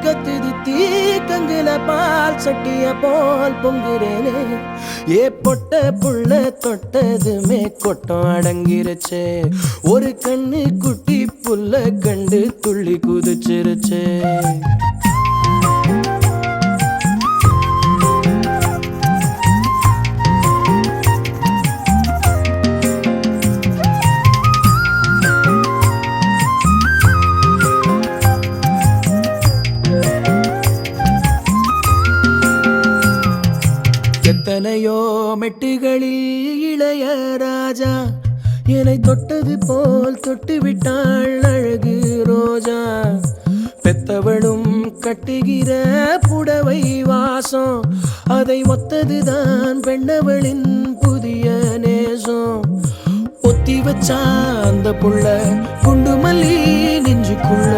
கத்துது தீக்கங்குல பால் சட்டிய போல் பொங்குறேனே ஏ பொட்ட புள்ள தொட்டதுமே கொட்டம் அடங்கிருச்சே ஒரு கண்ணு குட்டி புல்ல கண்டு துள்ளி குதிச்சிருச்சே எத்தனையோ மெட்டுகளில் இளைய ராஜா என்னை தொட்டது போல் தொட்டு விட்டாள் அழகு ரோஜா பெத்தவளும் கட்டுகிற புடவை வாசம் அதை ஒத்ததுதான் பெண்ணவளின் புதிய நேசம் ஒத்தி வச்சா அந்த புள்ள குண்டு மல்லி நெஞ்சுக்குள்ள